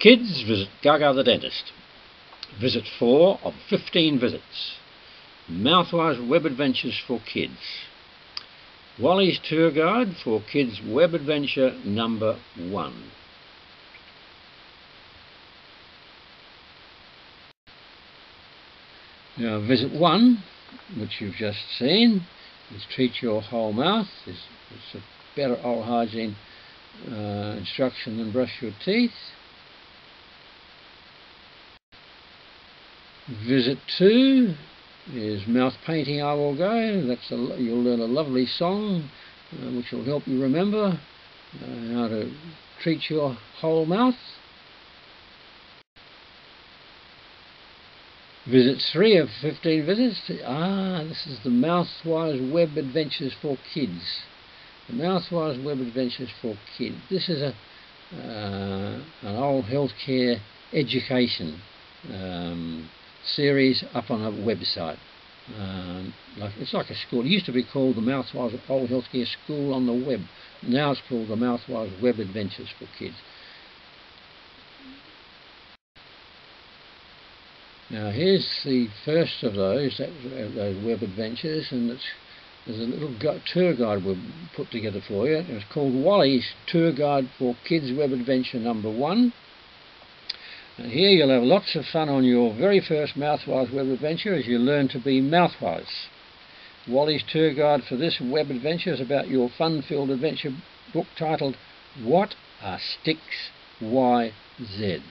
Kids visit Gaga the dentist. Visit 4 of 15 visits. Mouthwise web adventures for kids. Wally's tour guide for kids web adventure number 1. Now visit 1, which you've just seen, is treat your whole mouth. It's a better oral hygiene instruction than brush your teeth. Visit 2 is mouth painting I will go. You'll learn a lovely song which will help you remember how to treat your whole mouth. Visit 3 of 15 visits. This is the Mouthwise Web Adventures for Kids. The Mouthwise Web Adventures for Kids. This is an oral healthcare education series up on a website. It's like a school. It used to be called the Mouthwise Oral Healthcare School on the web. Now it's called the Mouthwise Web Adventures for Kids. Now here's the first of those web adventures, and there's a little tour guide we've put together for you. It's called Wally's Tour Guide for Kids Web Adventure number 1. And here you'll have lots of fun on your very first Mouthwise web adventure as you learn to be mouthwise. Wally's tour guide for this web adventure is about your fun-filled adventure book titled What Are Sticks YZ?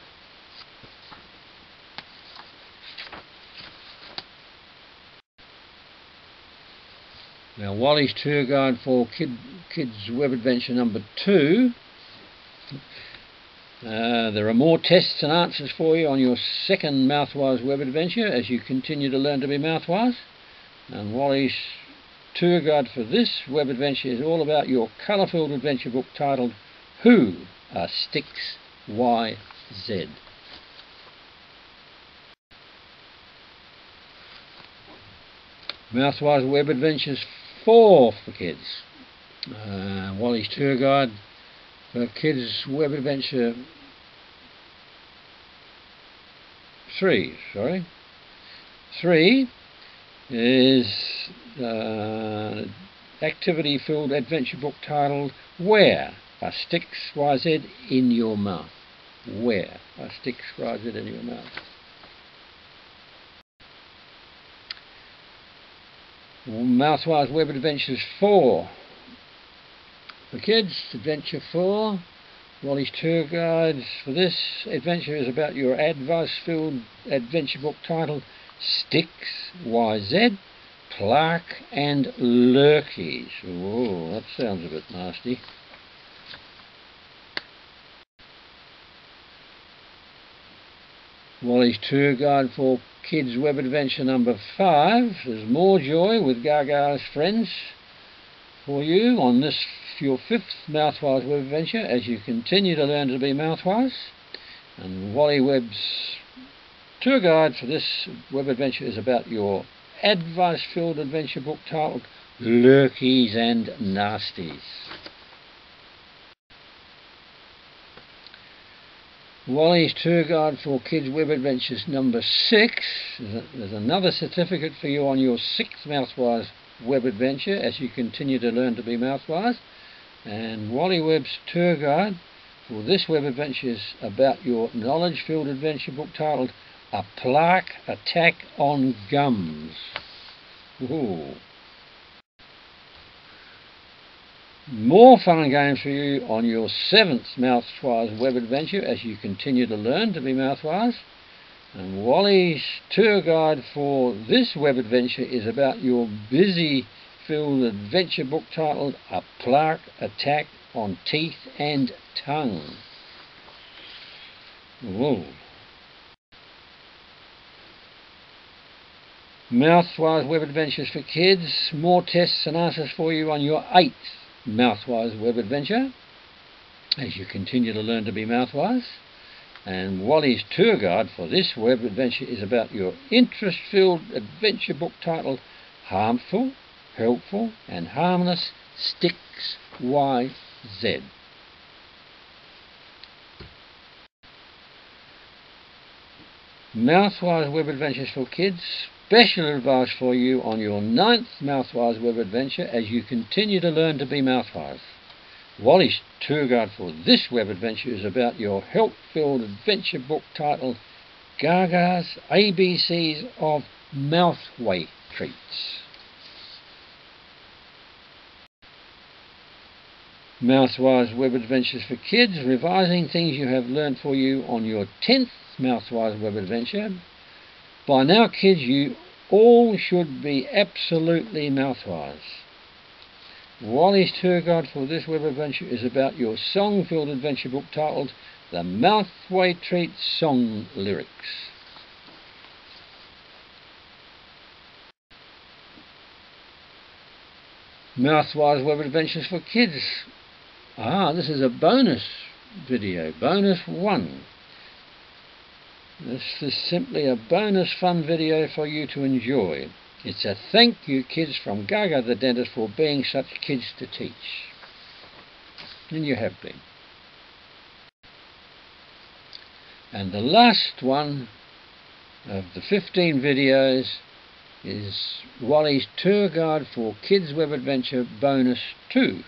Now Wally's tour guide for kids web adventure number 2. There are more tests and answers for you on your second Mouthwise web adventure as you continue to learn to be mouthwise. And Wally's tour guide for this web adventure is all about your colour-filled adventure book titled Who Are Sticks YZ? Mouthwise web adventures 4 for kids. Wally's tour guide for kids web adventure 3. 3 is activity-filled adventure book titled Where Are Sticks YZ in Your Mouth? Where are sticks YZ in your mouth? Mouthwise Web Adventures 4 for kids, Adventure 4. Wally's tour guides for this adventure is about your advice-filled adventure book titled Sticks YZ, Plaque and Lurkies. Oh, that sounds a bit nasty. Wally's tour guide for kids web adventure number 5. There's more joy with Gaga's friends for you on this your 5th Mouthwise web adventure as you continue to learn to be mouthwise. And Wally Web's tour guide for this web adventure is about your advice-filled adventure book titled Lurkies and Nasties. Wally's tour guide for kids web adventures number 6. There's another certificate for you on your 6th Mouthwise web adventure as you continue to learn to be mouthwise. And Wally Web's tour guide for this web adventure is about your knowledge-filled adventure book titled A Plaque Attack on Gums. Ooh. More fun and games for you on your 7th Mouthwise web adventure as you continue to learn to be mouthwise. And Wally's tour guide for this web adventure is about your busy-filled adventure book titled A Plaque Attack on Teeth and Tongue. Whoa. Mouthwise web adventures for kids. More tests and answers for you on your 8th Mouthwise web adventure as you continue to learn to be mouthwise. And Wally's tour guide for this web adventure is about your interest-filled adventure book titled Harmful, Helpful and Harmless Sticks YZ. Mouthwise Web Adventures for Kids. Special advice for you on your 9th Mouthwise Web Adventure as you continue to learn to be mouthwise. Wally's tour guide for this web adventure is about your help-filled adventure book titled Gaga's ABCs of Mouthway Treats. Mouthwise Web Adventures for Kids, revising things you have learnt for you on your 10th Mouthwise Web Adventure. By now, kids, you all should be absolutely mouthwise. Wally's tour guide for this web adventure is about your song-filled adventure book titled The Mouthway Treat Song Lyrics. Mouthwise Web Adventures for Kids. This is a bonus video, bonus 1. This is simply a bonus fun video for you to enjoy. It's a thank you, kids, from Gaga the dentist for being such kids to teach. And you have been. And the last one of the 15 videos is Wally's Tour Guide for Kids Web Adventure Bonus 2.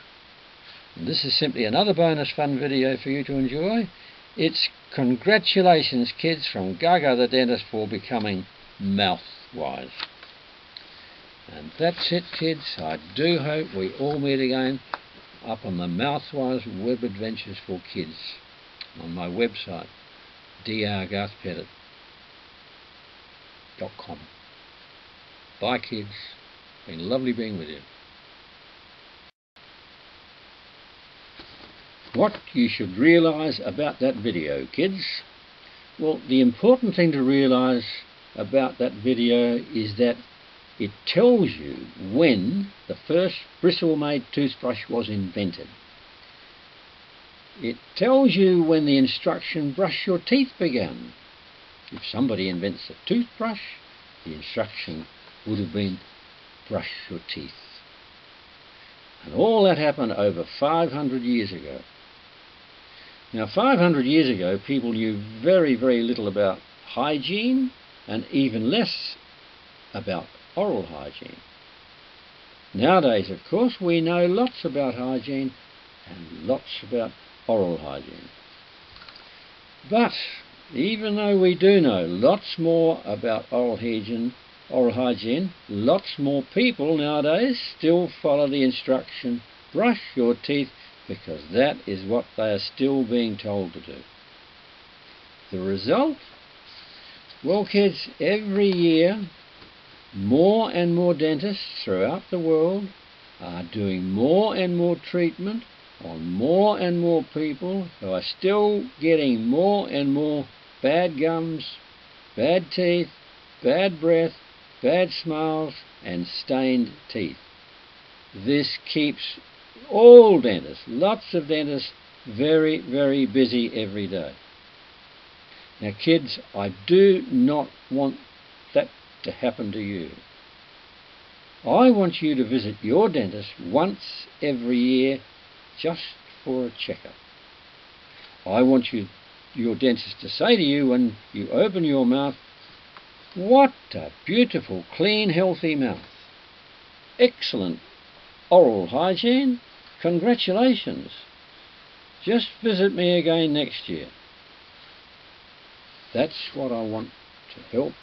And this is simply another bonus fun video for you to enjoy. It's congratulations, kids, from Gaga the dentist for becoming mouthwise. And that's it, kids. I do hope we all meet again up on the Mouthwise Web Adventures for Kids on my website, drgarthpettit.com. Bye, kids. Been lovely being with you. What you should realise about that video, kids? Well, the important thing to realise about that video is that it tells you when the first bristle-made toothbrush was invented. It tells you when the instruction brush your teeth began. If somebody invents a toothbrush, the instruction would have been brush your teeth. And all that happened over 500 years ago. Now, 500 years ago, people knew very, very little about hygiene and even less about oral hygiene. Nowadays, of course, we know lots about hygiene and lots about oral hygiene. But even though we do know lots more about oral hygiene, lots more people nowadays still follow the instruction, brush your teeth, because that is what they are still being told to do. The result? Well, kids, every year more and more dentists throughout the world are doing more and more treatment on more and more people who are still getting more and more bad gums, bad teeth, bad breath, bad smiles and stained teeth. This keeps all dentists, lots of dentists, very, very busy every day. Now, kids, I do not want that to happen to you. I want you to visit your dentist once every year just for a checkup. I want your dentist to say to you when you open your mouth, "What a beautiful, clean, healthy mouth. Excellent oral hygiene. Congratulations. Just visit me again next year." That's what I want to help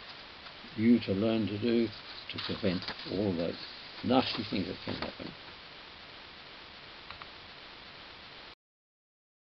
you to learn to do to prevent all those nasty things that can happen.